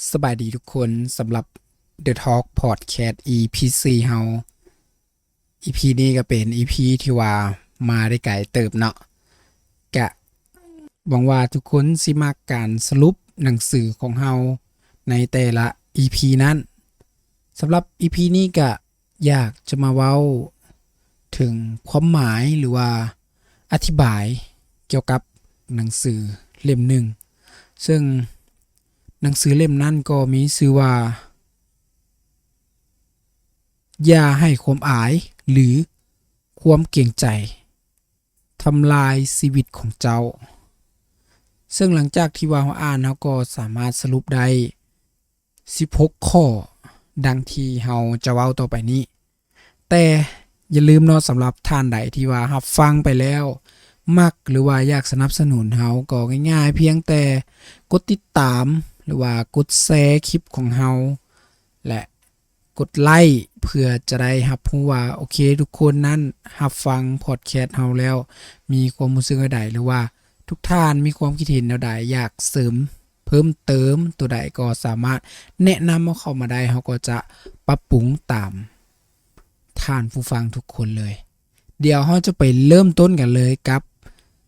สบายดีทุกคนสำหรับ The Talk Podcast EP 4เฮา EP นี้ก็เป็น EP ที่ว่ามาได้ไกลเติบเนาะกะหวังว่าทุกคนสิมักการสรุปหนังสือของเฮาในแต่ละ EP นั้นสำหรับ EP นี้ก็อยากจะมาเว้าถึงความหมายหรือว่าอธิบายเกี่ยวกับหนังสือเล่มหนึ่งซึ่งหนังสือเล่มนั้นก็มีชื่อว่าอย่าให้ความอายหรือความเกรงใจทำลายชีวิตของเจ้าซึ่งหลังจากที่ว่าเราอ่านเราก็สามารถสรุปได้16ข้อดังที่เราจะเว้าต่อไปนี้แต่อย่าลืมเนาะสำหรับท่านใดที่ว่ารับฟังไปแล้วมักหรือว่าอยากสนับสนุนเราก็ง่ายๆเพียงแต่กดติดตามหรือว่ากดแชร์คลิปของเราและกดไลค์เพื่อจะได้รับรู้ว่าโอเคทุกคนนั้นรับฟังพอดแคสต์เราแล้วมีความรู้สึกใดหรือว่าทุกท่านมีความคิดเห็นแนวใดอยากเสริมเพิ่มเติมตัวใดก็สามารถแนะนำเข้ามาได้เราก็จะปรับปรุงตามท่านผู้ฟังทุกคนเลยเดี๋ยวเราจะไปเริ่มต้นกันเลยกับ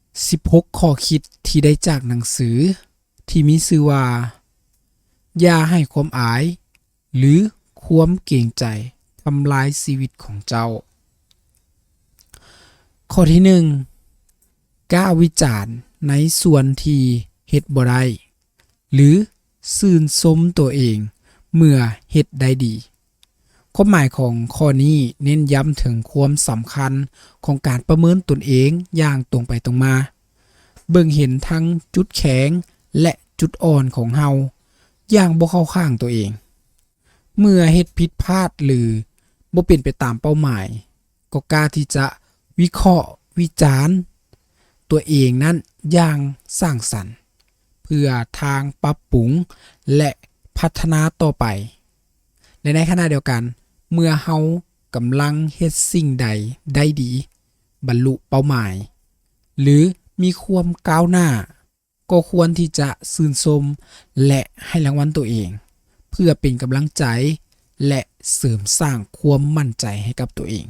16ข้อคิดที่ได้จากหนังสือที่มีชื่อว่าอย่าให้ความอายหรือความเกรงใจทำลายชีวิตของเจ้าข้อที่1กล้าวิจารณ์ในส่วนที่เฮ็ดบ่ได้หรือชื่นชมตัวเองเมื่อเฮ็ดได้ดีความหมายของข้อนี้เน้นย้ำถึงความสำคัญของการประเมินตนเองอย่างตรงไปตรงมาเบิ่งเห็นทั้งจุดแข็งและจุดอ่อนของเฮาอย่างบ่เข้าข้างตัวเองเมื่อเฮ็ดผิดพลาดหรือบ่เป็นไปตามเป้าหมายก็กล้าที่จะวิเคราะห์วิจารณ์ตัวเองนั้นอย่างสร้างสรรค์เพื่อทางปรับปรุงและพัฒนาต่อไปและในขณะเดียวกันเมื่อเฮากำลังเฮ็ดสิ่งใดได้ดีบรรลุเป้าหมายหรือมีความก้าวหน้าก็ควรที่จะชื่นชมและให้รางวัลตัวเองเพื่อเป็นกำลังใจและเสริมสร้างความมั่นใจให้กับตัวเอง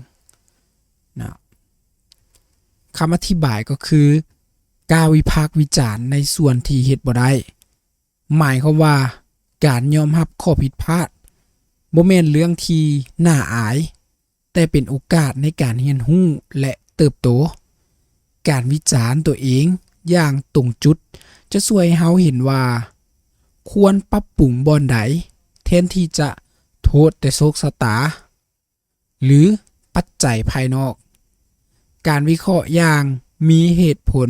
นะคำอธิบายก็คือการวิพากษ์วิจารณ์ในส่วนที่เฮ็ดบ่ได้หมายความว่าการยอมรับข้อผิดพลาดบ่แม่นเรื่องที่น่าอายแต่เป็นโอกาสในการเรียนรู้และเติบโตการวิจารณ์ตัวเองอย่างตรงจุดจะช่วยให้เฮาเห็นว่าควรปรับปรุงบ่อนใดแทนที่จะโทษแต่โชคชะตาหรือปัจจัยภายนอกการวิเคราะห์อย่างมีเหตุผล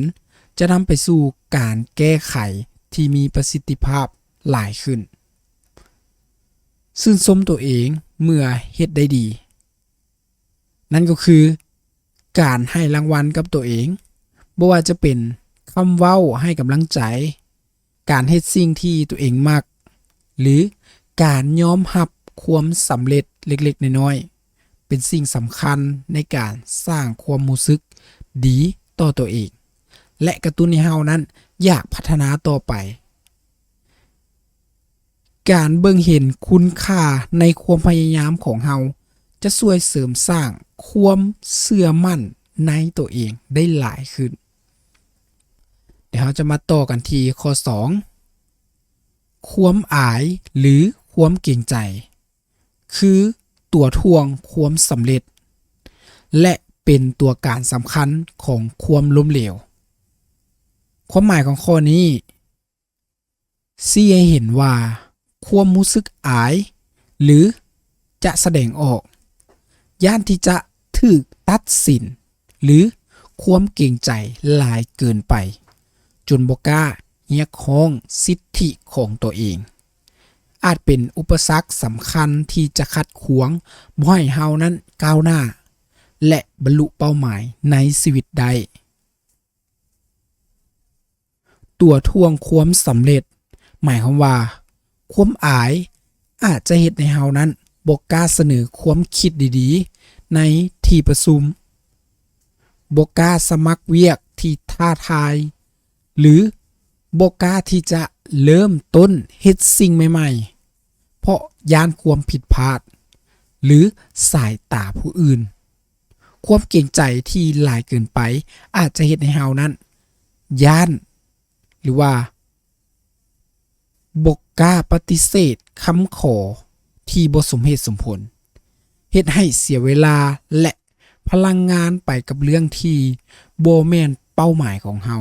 จะนำไปสู่การแก้ไขที่มีประสิทธิภาพหลายขึ้นชื่นชมตัวเองเมื่อเฮ็ดได้ดีนั่นก็คือการให้รางวัลกับตัวเองบ่ว่าจะเป็นคำเว้าให้กำลังใจการเฮ็ดสิ่งที่ตัวเองมักหรือการยอมรับความสำเร็จเล็กๆน้อยๆเป็นสิ่งสำคัญในการสร้างความรู้สึกดีต่อตัวเองและกระตุ้นให้เฮานั้นอยากพัฒนาต่อไปการเบิ่งเห็นคุณค่าในความพยายามของเฮาจะช่วยเสริมสร้างความเชื่อมั่นในตัวเองได้หลายขึ้นเดี๋ยวเราจะมาต่อกันที่ข้อ2ความอายหรือความเกรงใจคือตัวทวงความสำเร็จและเป็นตัวการสำคัญของความล้มเหลวความหมายของข้อนี้ชี้ให้เห็นว่าความรู้สึกอายหรือจะแสดงออกย่านที่จะถูกตัดสินหรือความเกรงใจหลายเกินไปจนบ่กล้าเรียกร้องสิทธิของตัวเองอาจเป็นอุปสรรคสำคัญที่จะขัดขวางบ่ให้เฮานั้นก้าวหน้าและบรรลุเป้าหมายในชีวิตได้ตัวทวงความสำเร็จหมายความว่าความอายอาจจะเฮ็ดให้เฮานั้นบ่กล้าเสนอความคิดดีๆในที่ประชุมบ่กล้าสมัครเวียกที่ท้าทายหรือบ่กล้าที่จะ เริ่มต้นเฮ็ดสิ่งใหม่ๆเพราะย่านความผิดพลาดหรือสายตาผู้อื่นความเกรงใจที่หลายเกินไปอาจจะเฮ็ดให้เฮานั้นย่านหรือว่าบ่กล้าปฏิเสธคำขอที่บ่สมเหตุสมผลเฮ็ดให้เสียเวลาและพลังงานไปกับเรื่องที่บ่แม่นเป้าหมายของเฮา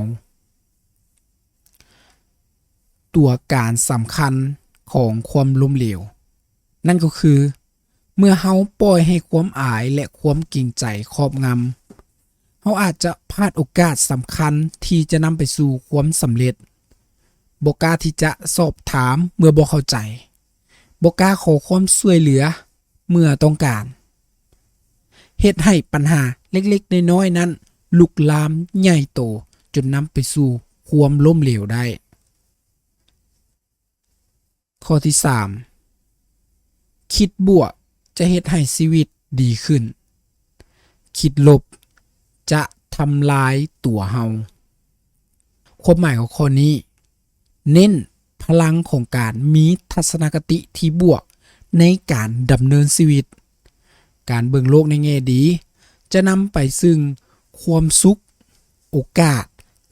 ตัวการสำคัญของความล้มเหลวนั่นก็คือเมื่อเฮาปล่อยให้ความอายและความเกรงใจครอบงำเฮาอาจจะพลาดโอกาสสำคัญที่จะนำไปสู่ความสำเร็จบ่กล้าที่จะสอบถามเมื่อบ่เข้าใจบ่กล้าขอความช่วยเหลือเมื่อต้องการเฮ็ดให้ปัญหาเล็กๆน้อยๆนั้นลุกลามใหญ่โตจนนำไปสู่ความล้มเหลวได้ข้อที่3คิดบวกจะเฮ็ดให้ชีวิตดีขึ้นคิดลบจะทำลายตัวเฮาความหมายของข้อนี้เน้นพลังของการมีทัศนคติที่บวกในการดำเนินชีวิตการเบิ่งโลกในแง่ดีจะนำไปซึ่งความสุขโอกาส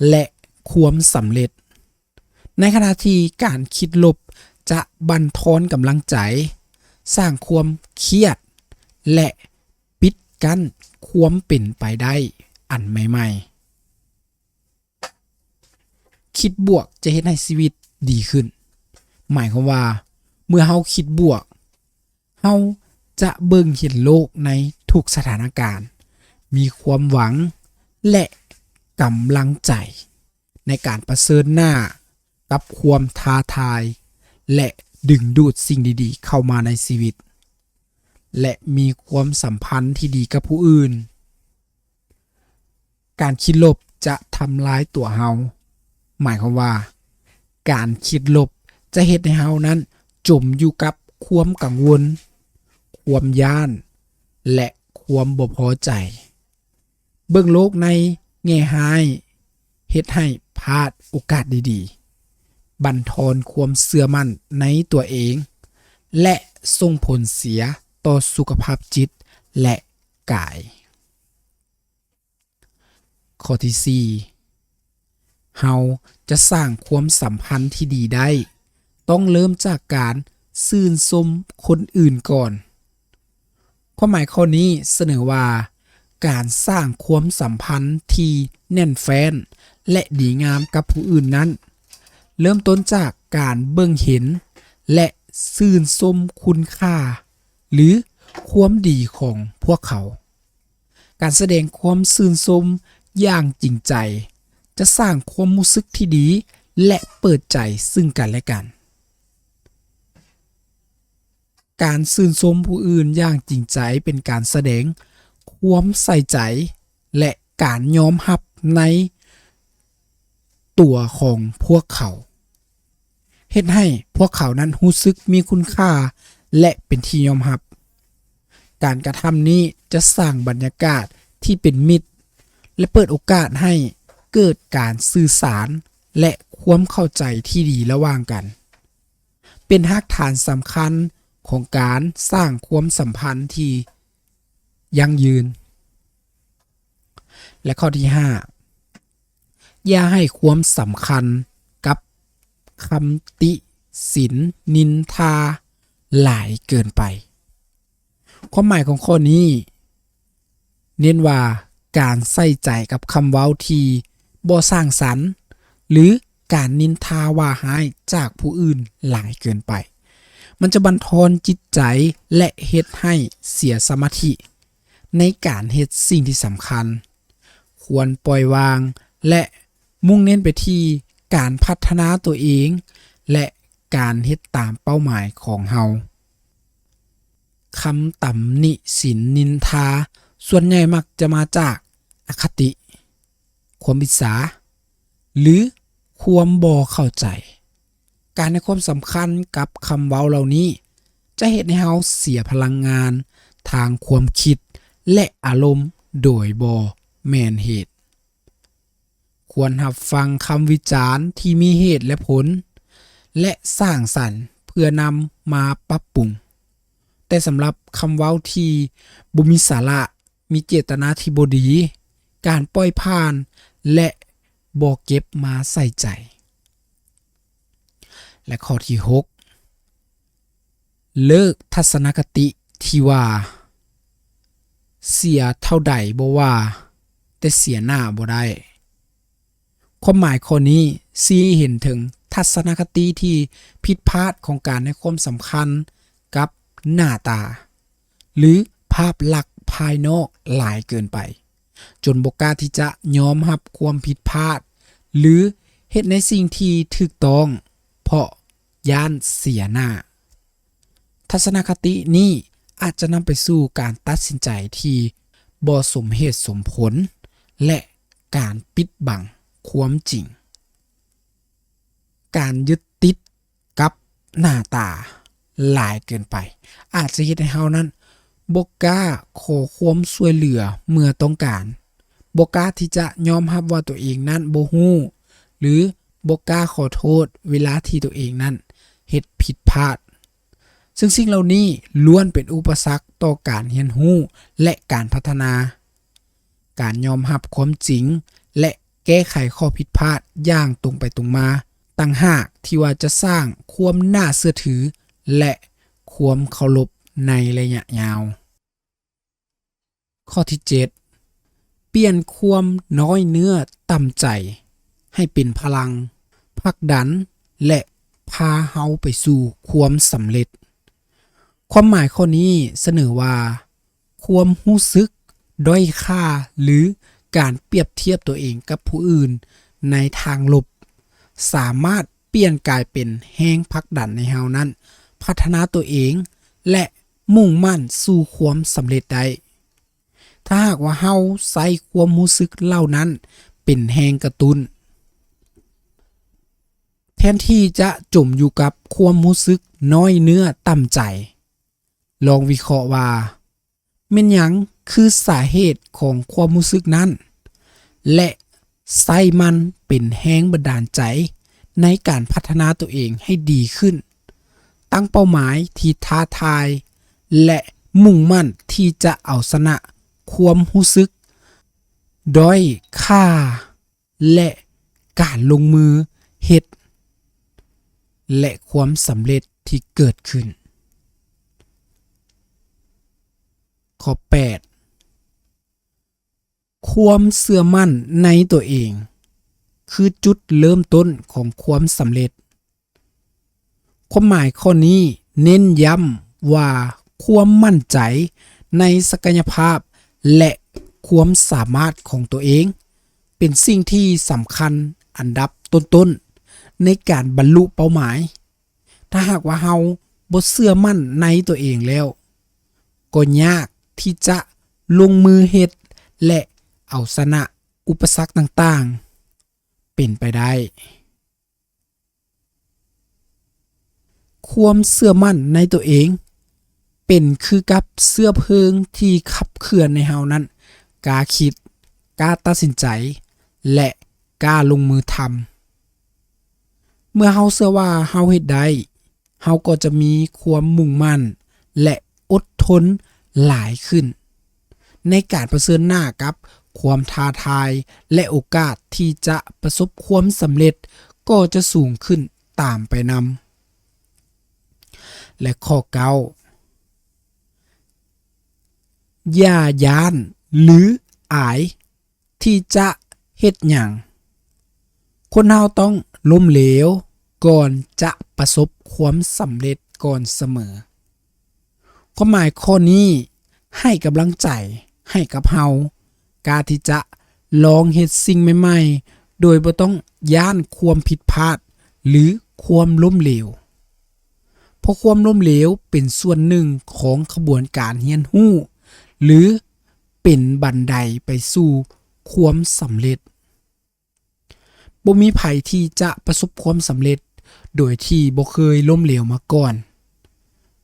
และความสำเร็จในขณะที่การคิดลบจะบั่นทอนกำลังใจสร้างความเครียดและปิดกั้นความเป็นไปได้อันใหม่ๆคิดบวกจะเฮ็ดให้ชีวิตดีขึ้นหมายความว่าเมื่อเฮาคิดบวกเฮาจะเบิ่งเห็นโลกในทุกสถานการณ์มีความหวังและกำลังใจในการประเสริฐหน้ากับความท้าทายและดึงดูดสิ่งดีๆเข้ามาในชีวิตและมีความสัมพันธ์ที่ดีกับผู้อื่นการคิดลบจะทำลายตัวเฮาหมายความว่าการคิดลบจะเฮ็ดให้เฮานั้นจมอยู่กับความกังวลความย้านและความบ่พอใจเบิ่งโลกในแง่ร้ายเฮ็ดให้พลาดโอกาสดีๆบั่นทอนความเชื่อมั่นในตัวเองและส่งผลเสียต่อสุขภาพจิตและกายข้อที่4เฮาจะสร้างความสัมพันธ์ที่ดีได้ต้องเริ่มจากการชื่นชมคนอื่นก่อนความหมายข้อนี้เสนอว่าการสร้างความสัมพันธ์ที่แน่นแฟ้นและดีงามกับผู้อื่นนั้นเริ่มต้นจากการเบิ่งเห็นและชื่นชมคุณค่าหรือความดีของพวกเขาการแสดงความชื่นชมอย่างจริงใจจะสร้างความรู้สึกที่ดีและเปิดใจซึ่งกันและกันการชื่นชมผู้อื่นอย่างจริงใจเป็นการแสดงความใส่ใจและการยอมรับในตัวของพวกเขาเฮ็ดให้พวกเขานั้นรู้สึกมีคุณค่าและเป็นที่ยอมรับการกระทำนี้จะสร้างบรรยากาศที่เป็นมิตรและเปิดโอกาสให้เกิดการสื่อสารและความเข้าใจที่ดีระหว่างกันเป็นรากฐานสำคัญของการสร้างความสัมพันธ์ที่ยั่งยืนและข้อที่5อย่าให้ความสำคัญกับคำติฉินนินทาหลายเกินไปความหมายของข้อนี้เน้นว่าการใส่ใจกับคำเว้าที่บ่สร้างสรรค์หรือการนินทาว่าร้ายจากผู้อื่นหลายเกินไปมันจะบั่นทอนจิตใจและเฮ็ดให้เสียสมาธิในการเฮ็ดสิ่งที่สำคัญควรปล่อยวางและมุ่งเน้นไปที่การพัฒนาตัวเองและการเฮ็ดตามเป้าหมายของเฮาคำตำหนิสินนินทาส่วนใหญ่มักจะมาจากอคติความอิจฉาหรือความบ่เข้าใจการให้ความสำคัญกับคำเว้าเหล่านี้จะเฮ็ดให้เฮาเสียพลังงานทางความคิดและอารมณ์โดยบ่แม่นเหตุควรรับฟังคำวิจารณ์ที่มีเหตุและผล และสร้างสรรค์เพื่อนำมาปรับปรุงแต่สำหรับคำเว้าที่บ่มีสาระมีเจตนาที่บ่ดีการปล่อยผ่านและบ่เก็บมาใส่ใจและข้อที่6เลิกทัศนคติที่ว่าเสียเท่าใดบ่ว่าแต่เสียหน้าบ่ได้ความหมายข้อนี้ชี้เห็นถึงทัศนคติที่ผิดพลาดของการให้ความสำคัญกับหน้าตาหรือภาพลักษณ์ภายนอกหลายเกินไปจนบ่กล้าที่จะยอมรับความผิดพลาดหรือเฮ็ดในสิ่งที่ถูกต้องเพราะย้านเสียหน้าทัศนคตินี้อาจจะนำไปสู่การตัดสินใจที่บ่สมเหตุสมผลและการปิดบังความจริงการยึดติดกับหน้าตาหลายเกินไปอาจจะเฮ็ดให้เฮานั้นบ่กล้าขอความช่วยเหลือเมื่อต้องการบ่กล้าที่จะยอมรับว่าตัวเองนั้นบ่ฮู้หรือบ่กล้าขอโทษเวลาที่ตัวเองนั้นเฮ็ดผิดพลาดซึ่งสิ่งเหล่านี้ล้วนเป็นอุปสรรคต่อการเรียนรู้และการพัฒนาการยอมรับความจริงและแก้ไขข้อผิดพลาดอย่างตรงไปตรงมาต่างหากที่ว่าจะสร้างความน่าเชื่อถือและความเคารพในระยะยาวข้อที่7เปลี่ยนความน้อยเนื้อต่ำใจให้เป็นพลังผลักดันและพาเฮาไปสู่ความสำเร็จความหมายข้อนี้เสนอว่าความรู้สึกด้อยค่าหรือการเปรียบเทียบตัวเองกับผู้อื่นในทางลบสามารถเปลี่ยนกลายเป็นแรงผลักดันในเฮานั้นพัฒนาตัวเองและมุ่งมั่นสู่ความสำเร็จได้ถ้าหากว่าเฮาใส่ความรู้สึกเหล่านั้นเป็นแรงกระตุ้นแทนที่จะจมอยู่กับความรู้สึกน้อยเนื้อต่ำใจลองวิเคราะห์ว่าแม่นหยังคือสาเหตุของความรู้สึกนั้นและใส่มันเป็นแรงบันดาลใจในการพัฒนาตัวเองให้ดีขึ้นตั้งเป้าหมายที่ท้าทายและมุ่งมั่นที่จะเอาชนะความรู้สึกด้อยค่าและการลงมือเฮ็ดและความสำเร็จที่เกิดขึ้นข้อ8ความเชื่อมั่นในตัวเองคือจุดเริ่มต้นของความสำเร็จความหมายข้อนี้เน้นย้ำว่าความมั่นใจในศักยภาพและความสามารถของตัวเองเป็นสิ่งที่สำคัญอันดับต้นๆในการบรรลุเป้าหมายถ้าหากว่าเฮาบ่เชื่อมั่นในตัวเองแล้วก็ยากที่จะลงมือเฮ็ดและเอาชนะอุปสรรคต่างๆเป็นไปได้ความเชื่อมั่นในตัวเองเป็นคือกับเชื้อเพลิงที่ขับเคลื่อนในเฮานั้นกล้าคิดกล้าตัดสินใจและกล้าลงมือทำเมื่อเฮาเชื่อว่าเฮาเฮ็ดได้เฮาก็จะมีความมุ่งมั่นและอดทนหลายขึ้นในการเผชิญหน้ากับความท้าทายและโอกาสที่จะประสบความสำเร็จก็จะสูงขึ้นตามไปนำและข้อ9อย่าย้านหรืออายที่จะเฮ็ดหยังคนเฮาต้องล้มเหลวก่อนจะประสบความสำเร็จก่อนเสมอความหมายข้อนี้ให้กำลังใจให้กับเฮากล้าที่จะลองเฮ็ดสิ่งใหม่ๆโดยบ่ต้องย้านความผิดพลาดหรือความล้มเหลวเพราะความล้มเหลวเป็นส่วนหนึ่งของขบวนการเรียนรู้หรือเป็นบันไดไปสู่ความสำเร็จบ่มีไผที่จะประสบความสำเร็จโดยที่บ่เคยล้มเหลวมาก่อน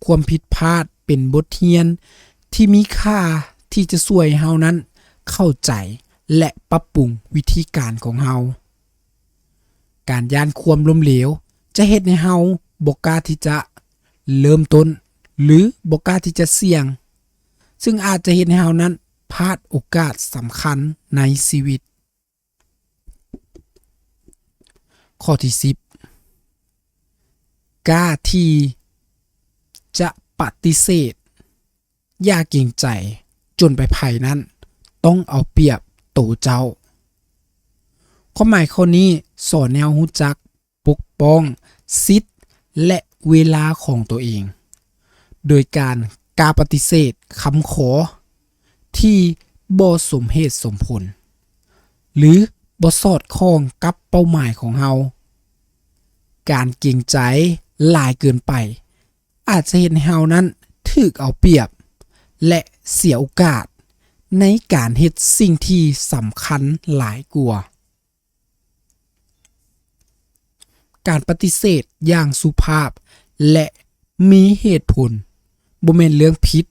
ความผิดพลาดเป็นบทเรียนที่มีค่าที่จะช่วยเฮานั้นเข้าใจและปรับปรุงวิธีการของเฮาการย้านความล้มเหลว จะเฮ็ดให้เฮาบ่กล้าที่จะเริ่มต้นหรือบ่กล้าที่จะเสี่ยงซึ่งอาจจะเฮ็ดให้เฮานั้นพลาดโอกาสสำคัญในชีวิตข้อที่10กล้าที่จะปฏิเสธอย่าเกรงใจจนไปไผนั้นต้องเอาเปรียบโตเจ้าความหมายข้อนี้สอนแนวรู้จักปกป้องสิทธิ์และเวลาของตัวเองโดยการกล้าปฏิเสธคำขอที่บ่สมเหตุสมผลหรือบ่สอดคล้องกับเป้าหมายของเฮาการเกรงใจหลายเกินไปอาจจะเห็นให้เฮานั้นถูกเอาเปรียบและเสียโอกาสในการเฮ็ดสิ่งที่สำคัญหลายกว่าการปฏิเสธอย่างสุภาพและมีเหตุผลบ่แม่นเรื่องผิด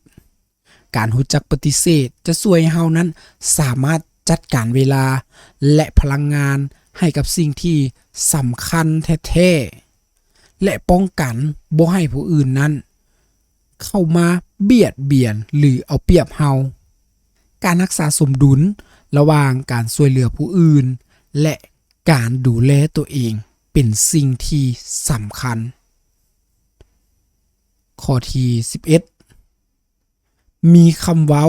การรู้จักปฏิเสธจะช่วยให้เฮานั้นสามารถจัดการเวลาและพลังงานให้กับสิ่งที่สำคัญแท้ๆและป้องกันบ่ให้ผู้อื่นนั้นเข้ามาเบียดเบียนหรือเอาเปรียบเฮาการรักษาสมดุลระหว่างการช่วยเหลือผู้อื่นและการดูแลตัวเองเป็นสิ่งที่สำคัญข้อที่11มีคำเว้า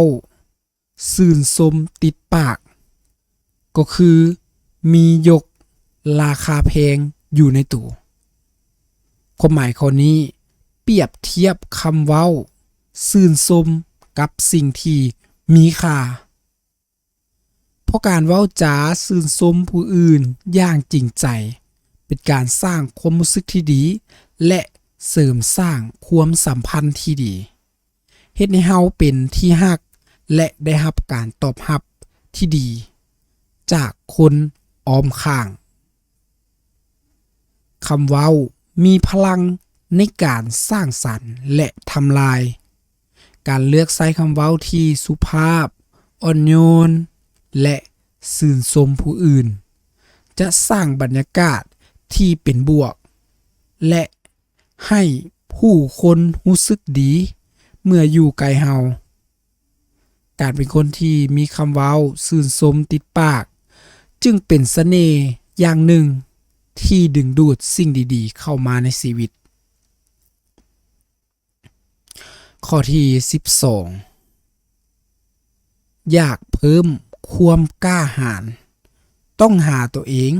ซื่นชมติดปากก็คือมียกราคาแพงอยู่ในตัวความหมายข้อนี้เปรียบเทียบคำเว้าซื่นชมกับสิ่งที่มีค่าเพราะการเว้าจาซื่นชมผู้อื่นอย่างจริงใจเป็นการสร้างความรู้สึกที่ดีและเสริมสร้างความสัมพันธ์ที่ดีเฮ็ดให้เฮาเป็นที่รักและได้รับการตอบรับที่ดีจากคนอ้อมข้างคำเว้ามีพลังในการสร้างสรรค์และทำลายการเลือกใช้คำเว้าที่สุภาพอ่อนโยนและชื่นชมผู้อื่นจะสร้างบรรยากาศที่เป็นบวกและให้ผู้คนรู้สึกดีเมื่ออยู่ใกล้เฮาการเป็นคนที่มีคำเว้าชื่นชมติดปากจึงเป็นเสน่ห์อย่างหนึ่งที่ดึงดูดสิ่งดีๆเข้ามาในชีวิตข้อที่12อยากเพิ่มความกล้าหาญต้องหาตัวเอง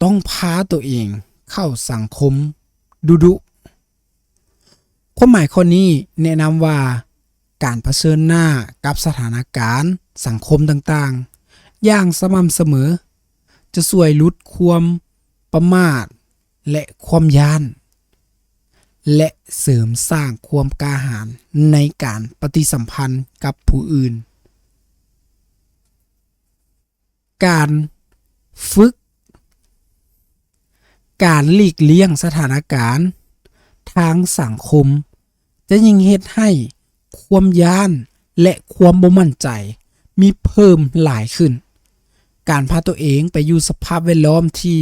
ต้องพาตัวเองเข้าสังคมดุความหมายข้อนี้แนะนำว่าการเผชิญหน้ากับสถานการณ์สังคมต่างๆอย่างสม่ำเสมอจะช่วยลดความประมาทและความย้านและเสริมสร้างความกล้าหาญในการปฏิสัมพันธ์กับผู้อื่นการฝึกการหลีกเลี่ยงสถานการณ์ทางสังคมจะยิ่งเฮ็ดให้ความย้านและความบ่มั่นใจมีเพิ่มหลายขึ้นการพาตัวเองไปอยู่สภาพแวดล้อมที่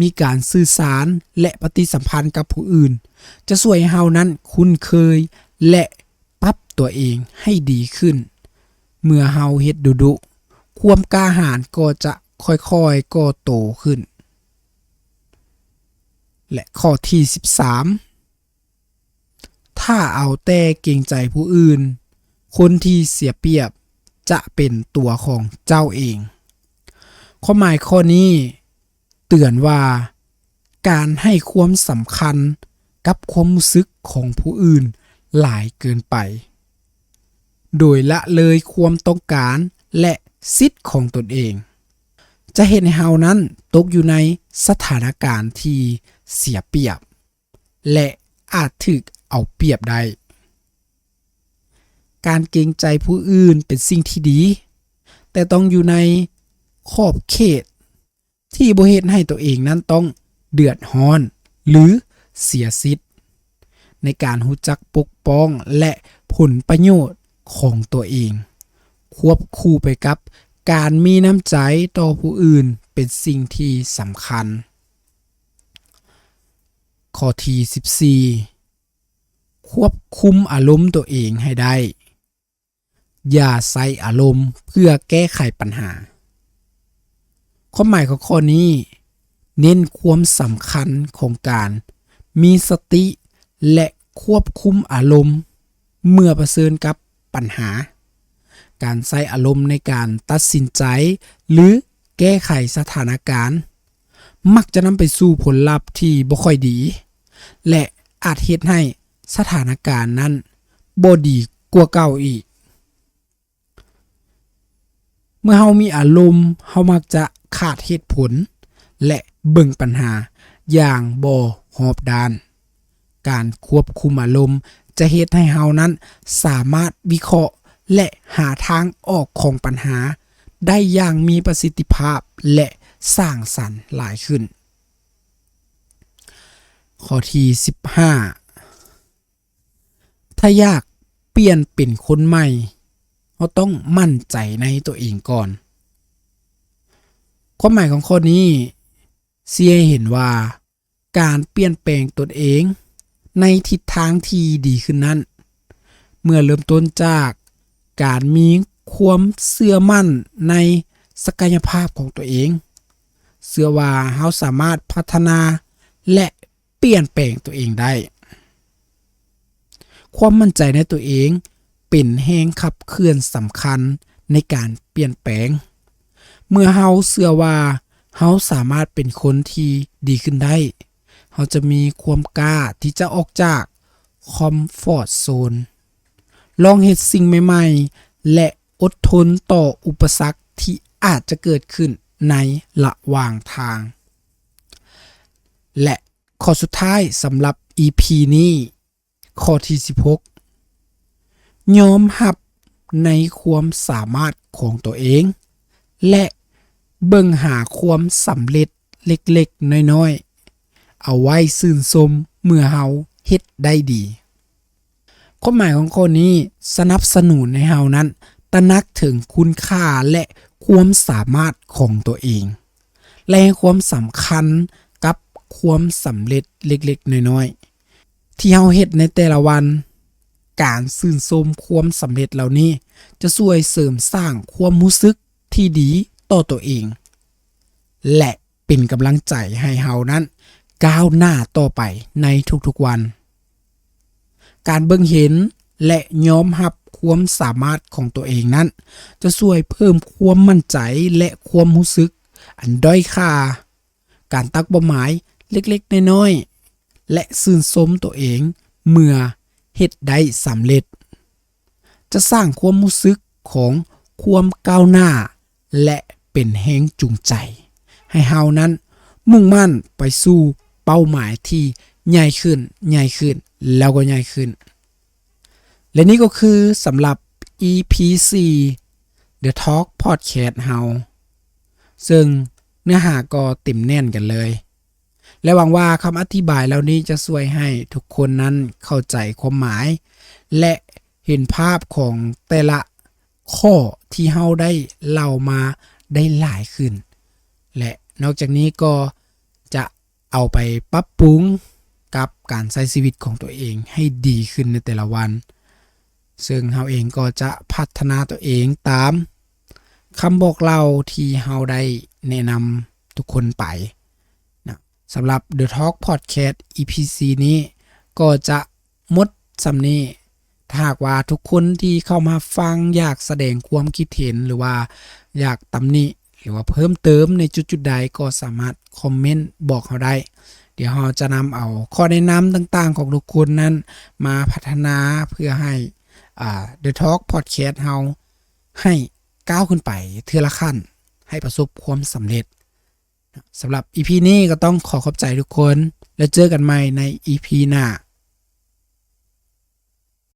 มีการสื่อสารและปฏิสัมพันธ์กับผู้อื่นจะช่วยให้เฮานั้นคุ้นเคยและปรับตัวเองให้ดีขึ้นเมื่อเฮาเฮ็ดดุๆความกล้าหาญก็จะค่อยๆก่อโตขึ้นและข้อที่13ถ้าเอาแต่เกรงใจผู้อื่นคนที่เสียเปรียบจะเป็นตัวของเจ้าเองความหมายข้อนี้เตือนว่าการให้ความสำคัญกับความรู้สึกของผู้อื่นหลายเกินไปโดยละเลยความต้องการและสิทธิ์ของตนเองจะเห็นให้เฮานั้นตกอยู่ในสถานการณ์ที่เสียเปรียบและอาจถูกเอาเปรียบได้การเกรงใจผู้อื่นเป็นสิ่งที่ดีแต่ต้องอยู่ในขอบเขตที่บ่เฮ็ดให้ตัวเองนั้นต้องเดือดร้อนหรือเสียสิทธิ์ในการรู้จักปกป้องและผลประโยชน์ของตัวเองควบคู่ไปกับการมีน้ำใจต่อผู้อื่นเป็นสิ่งที่สำคัญ ข้อที่14ควบคุมอารมณ์ตัวเองให้ได้อย่าใส่อารมณ์เพื่อแก้ไขปัญหาความหมายของข้อนี้เน้นความสำคัญของการมีสติและควบคุมอารมณ์เมื่อเผชิญกับปัญหาการใช้อารมณ์ในการตัดสินใจหรือแก้ไขสถานการณ์มักจะนำไปสู่ผลลัพธ์ที่บ่ค่อยดีและอาจเฮ็ดให้สถานการณ์นั้นบ่ดีกว่าเก่าอีกเมื่อเฮามีอารมณ์เฮามักจะขาดเหตุผลและเบิ่งปัญหาอย่างบ่รอบด้านการควบคุมอารมณ์จะเฮ็ดให้เฮานั้นสามารถวิเคราะห์และหาทางออกของปัญหาได้อย่างมีประสิทธิภาพและสร้างสรรค์หลายขึ้นข้อที่15ถ้าอยากเปลี่ยนเป็นคนใหม่เราต้องมั่นใจในตัวเองก่อนความหมายของข้อนี้เสียเห็นว่าการเปลี่ยนแปลงตนเองในทิศทางที่ดีขึ้นนั้นเมื่อเริ่มต้นจากการมีความเชื่อมั่นในศักยภาพของตัวเองเชื่อว่าเราสามารถพัฒนาและเปลี่ยนแปลงตัวเองได้ความมั่นใจในตัวเองเป็นแรงขับเคลื่อนสำคัญในการเปลี่ยนแปลงเมื่อเราเชื่อว่าเราสามารถเป็นคนที่ดีขึ้นได้เราจะมีความกล้าที่จะออกจากคอมฟอร์ตโซนลองเฮ็ดสิ่งใหม่ๆและอดทนต่ออุปสรรคที่อาจจะเกิดขึ้นในระหว่างทางและข้อสุดท้ายสำหรับ EP นี้ข้อที่16ยอมรับในความสามารถของตัวเองและเบิ่งหาความสำเร็จเล็กๆน้อยๆเอาไว้ชื่นชมเมื่อเฮาเฮ็ดได้ดีความหมายของข้อนี้สนับสนุนให้เฮานั้นตระหนักถึงคุณค่าและความสามารถของตัวเองและให้ความสำคัญกับความสำเร็จเล็กๆน้อยๆที่เฮาเฮ็ดในแต่ละวันการชื่นชมความสำเร็จเหล่านี้จะช่วยเสริมสร้างความรู้สึกที่ดีต่อตัวเองและเป็นกำลังใจให้เฮานั้นก้าวหน้าต่อไปในทุกๆวันการเบิ่งเห็นและยอมรับความสามารถของตัวเองนั้นจะช่วยเพิ่มความมั่นใจและความรู้สึกอันด้อยค่าการตั้งเป้าหมายเล็กๆน้อยๆและชื่นชมตัวเองเมื่อเฮ็ดได้สำเร็จจะสร้างความรู้สึกของความก้าวหน้าและเป็นแรงจูงใจให้เฮานั้นมุ่งมั่นไปสู่เป้าหมายที่ใหญ่ขึ้นแล้วก็ใหญ่ขึ้นและนี่ก็คือสำหรับ EP 4 The Talk Podcast เฮาซึ่งเนื้อหาก็เต็มแน่นกันเลยและหวังว่าคำอธิบายเหล่านี้จะช่วยให้ทุกคนนั้นเข้าใจความหมายและเห็นภาพของแต่ละข้อที่เฮาได้เล่ามาได้หลายขึ้นและนอกจากนี้ก็จะเอาไปปรับปรุงกับการใช้ชีวิตของตัวเองให้ดีขึ้นในแต่ละวันซึ่งเฮาเองก็จะพัฒนาตัวเองตามคำบอกเล่าที่เฮาได้แนะนำทุกคนไปนะสำหรับ The Talk Podcast EPC นี้ก็จะหมดสำนี้ถ้าหากว่าทุกคนที่เข้ามาฟังอยากแสดงความคิดเห็นหรือว่าอยากตำหนิหรือว่าเพิ่มเติมในจุดๆใดก็สามารถคอมเมนต์บอกเขาได้เดี๋ยวเราจะนำเอาข้อแนะนำต่างๆของทุกคนนั้นมาพัฒนาเพื่อให้The Talk Podcast เฮาให้ก้าวขึ้นไปเทื่อละขั้นให้ประสบความสำเร็จสำหรับ EP นี้ก็ต้องขอบใจทุกคนแล้วเจอกันใหม่ใน EP หน้า